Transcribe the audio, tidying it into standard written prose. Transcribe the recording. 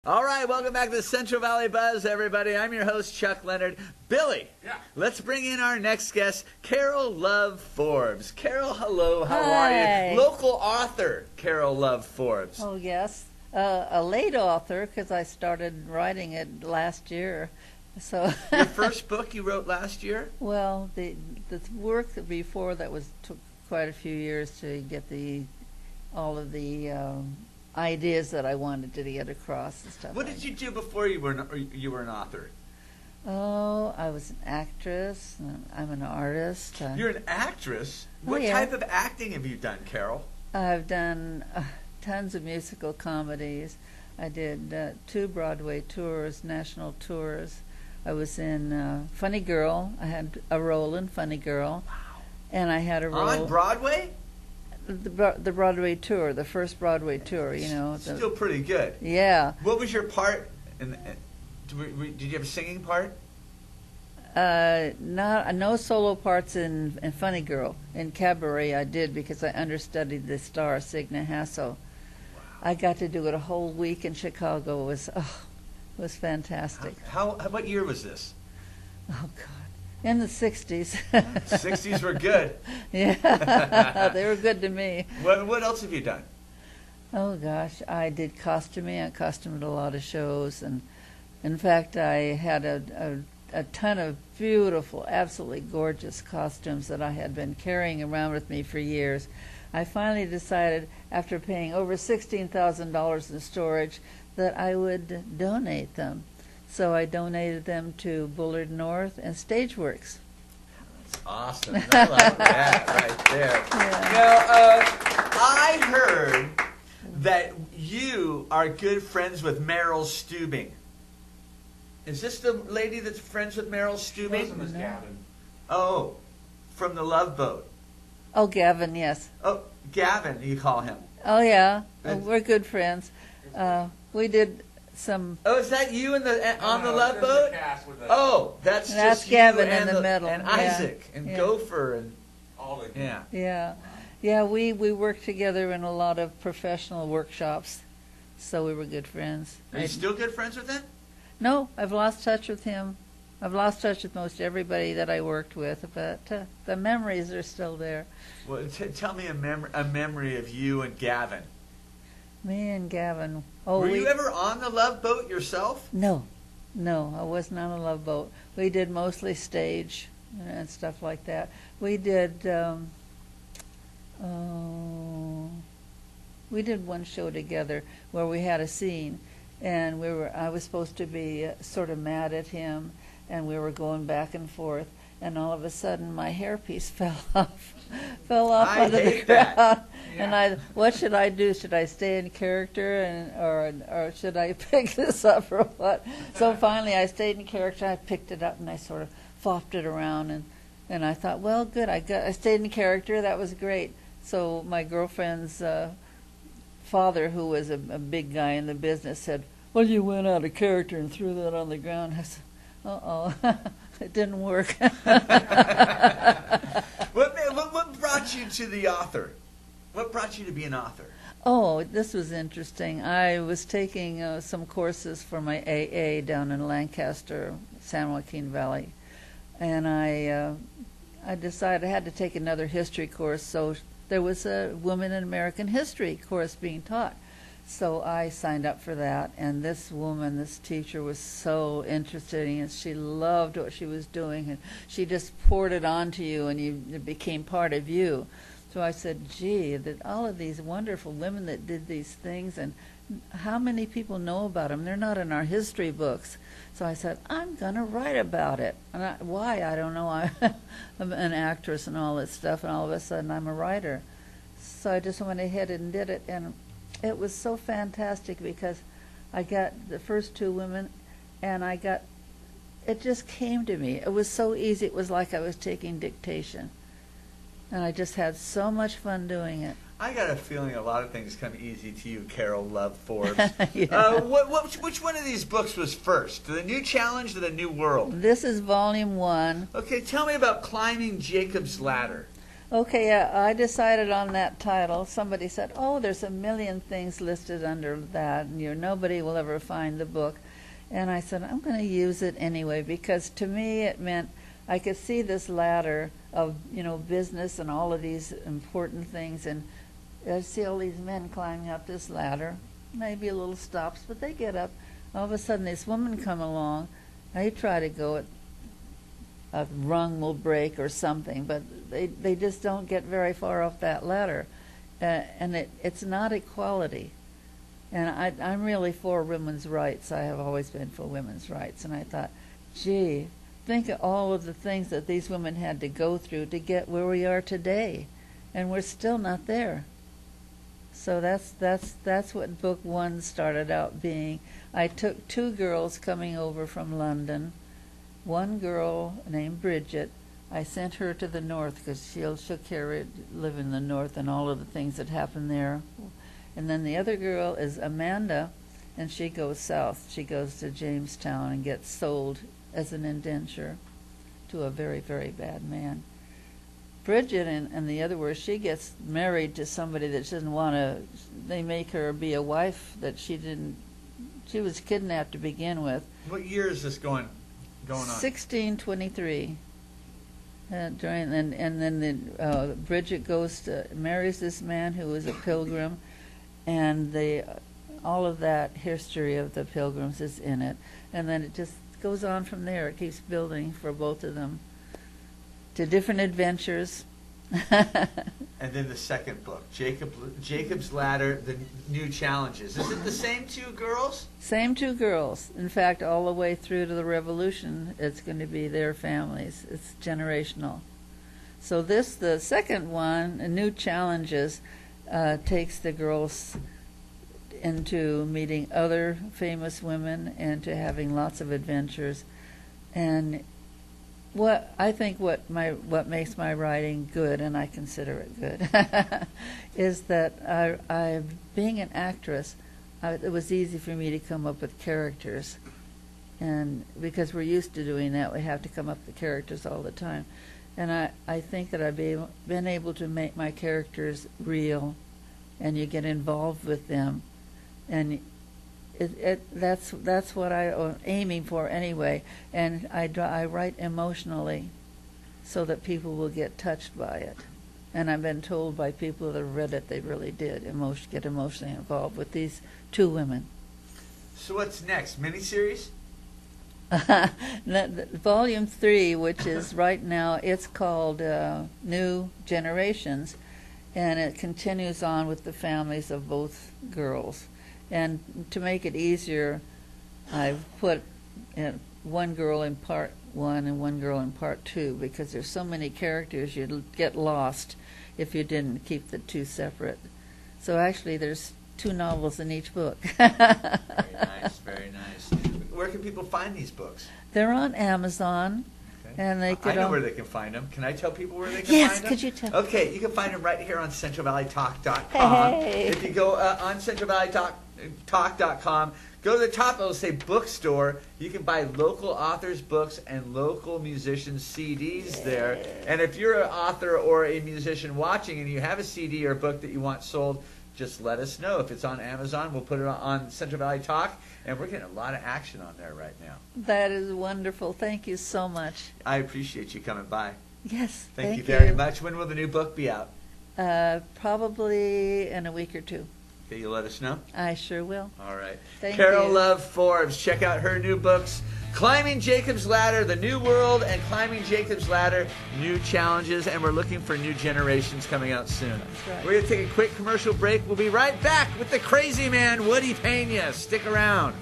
All right, welcome back to the Central Valley Buzz, everybody. I'm your host, Chuck Leonard. Billy, let's bring in our next guest, Carole Love Forbes. Carole, hello, how are you? Local author, Carole Love Forbes. Oh, yes. A late author, because I started writing it last year. So Your first book you wrote last year? Well, the work before that took quite a few years to get all of the ideas that I wanted to get across and stuff. What did you do before you were an author? Oh, I was an actress. I'm an artist. You're an actress? What type of acting have you done, Carole? I've done tons of musical comedies. I did 2 Broadway tours, national tours. I was in Funny Girl. I had a role in Funny Girl. Wow. And I had a role on Broadway? The Broadway tour, the first Broadway tour, you know. Still pretty good. Yeah. What was your part? Did you have a singing part? No solo parts in Funny Girl. In Cabaret I did because I understudied the star, Signe Hassel. Wow. I got to do it a whole week in Chicago. It was fantastic. What year was this? Oh, God. In the 60s. 60s were good. Yeah, they were good to me. What else have you done? Oh, gosh, I did costuming. I costumed a lot of shows. And, in fact, I had a ton of beautiful, absolutely gorgeous costumes that I had been carrying around with me for years. I finally decided, after paying over $16,000 in storage, that I would donate them. So I donated them to Bullard North and Stageworks. That's awesome. I love that right there. Yeah. Now, I heard that you are good friends with Meryl Stubing. Is this the lady that's friends with Meryl Stubing? No. Gavin. Oh, from the Love Boat. Oh, Gavin, yes. Oh, Gavin, you call him. Oh, yeah. We're good friends. We did some... Oh, is that you on the Love Boat? Oh, that's just Gavin you and in the middle. And Yeah. Isaac and Yeah. Gopher and all of yeah. Yeah. Yeah, we worked together in a lot of professional workshops, so we were good friends. Are you still good friends with him? No, I've lost touch with him. I've lost touch with most everybody that I worked with, but the memories are still there. Well, tell me a memory of you and Gavin. Me and Gavin. Oh, were you ever on the Love Boat yourself? No, I wasn't on a Love Boat. We did mostly stage and stuff like that. We did one show together where we had a scene, and I was supposed to be sort of mad at him, and we were going back and forth, and all of a sudden my hairpiece fell off onto the ground. And what should I do? Should I stay in character or should I pick this up or what? So finally I stayed in character. I picked it up and I sort of flopped it around, and I thought, well, good. I stayed in character. That was great. So my girlfriend's father, who was a big guy in the business, said, well, you went out of character and threw that on the ground. I said, uh-oh, it didn't work. What brought you to the author? What brought you to be an author? Oh, this was interesting. I was taking some courses for my AA down in Lancaster, San Joaquin Valley, and I decided I had to take another history course, so there was a Women in American History course being taught. So I signed up for that, and this teacher was so interesting, and she loved what she was doing, and she just poured it onto you, and it became part of you. So I said, gee, that all of these wonderful women that did these things, and how many people know about them? They're not in our history books. So I said, I'm going to write about it. And why? I don't know. I'm an actress and all this stuff, and all of a sudden I'm a writer. So I just went ahead and did it, and it was so fantastic because I got the first 2 women, and it just came to me. It was so easy. It was like I was taking dictation. And I just had so much fun doing it. I got a feeling a lot of things come easy to you, Carole Love Forbes. Yeah. Which one of these books was first? The New Challenge or The New World? This is volume 1. Okay, tell me about Climbing Jacob's Ladder. Okay, I decided on that title. Somebody said, "Oh, there's a million things listed under that, and nobody will ever find the book." And I said, "I'm going to use it anyway," because to me it meant I could see this ladder of business and all of these important things, and I see all these men climbing up this ladder. Maybe a little stops, but they get up. All of a sudden, this woman come along. They try to go at a rung will break or something, but they just don't get very far off that ladder. And it's not equality. And I'm really for women's rights. I have always been for women's rights. And I thought, gee, think of all of the things that these women had to go through to get where we are today. And we're still not there. So that's what book one started out being. I took two girls coming over from London. One girl named Bridget, I sent her to the north because she'll live in the north and all of the things that happen there. And then the other girl is Amanda, and she goes south. She goes to Jamestown and gets sold as an indenture to a very, very bad man. Bridget, and the other word, she gets married to somebody that she doesn't want to. They make her be a wife that she didn't. She was kidnapped to begin with. What year is this going on? 1623. And then Bridget marries this man who was a pilgrim, and all of that history of the pilgrims is in it. And then it just goes on from there. It keeps building for both of them to different adventures. And then the second book, Jacob's Ladder, the New Challenges. Is it the same two girls? Same two girls. In fact, all the way through to the Revolution, it's going to be their families. It's generational. So the second one, New Challenges, takes the girls into meeting other famous women and to having lots of adventures. And what makes my writing good, and I consider it good, is that I being an actress, it was easy for me to come up with characters, and because we're used to doing that, we have to come up with characters all the time, and I think that I've been able to make my characters real, and you get involved with them, and that's what I'm aiming for anyway, and I write emotionally so that people will get touched by it. And I've been told by people that have read it they really did get emotionally involved with these two women. So what's next? Miniseries? Volume 3, which is right now, it's called New Generations, and it continues on with the families of both girls. And to make it easier, I've put one girl in part 1 and one girl in part 2, because there's so many characters you'd get lost if you didn't keep the two separate. So actually there's 2 novels in each book. Very nice, very nice. Where can people find these books? They're on Amazon. Okay. And they could I know where they can find them. Can I tell people where they can find them? Yes, could you tell? Okay, you can find them right here on CentralValleyTalk.com. Hey. If you go on CentralValleyTalk.com, go to the top, it'll say bookstore. You can buy local authors' books and local musicians' CDs there. And if you're an author or a musician watching and you have a CD or a book that you want sold, just let us know. If it's on Amazon, we'll put it on Central Valley Talk, and we're getting a lot of action on there right now. That is wonderful. Thank you so much. I appreciate you coming by. Yes, thank you very much. When will the new book be out? Probably in a week or 2. Okay, you'll let us know? I sure will. All right. Thank Carole you. Love Forbes. Check out her new books, Climbing Jacob's Ladder, The New World, and Climbing Jacob's Ladder, New Challenges, and we're looking for New Generations coming out soon. That's right. We're going to take a quick commercial break. We'll be right back with the crazy man, Woody Pena. Stick around.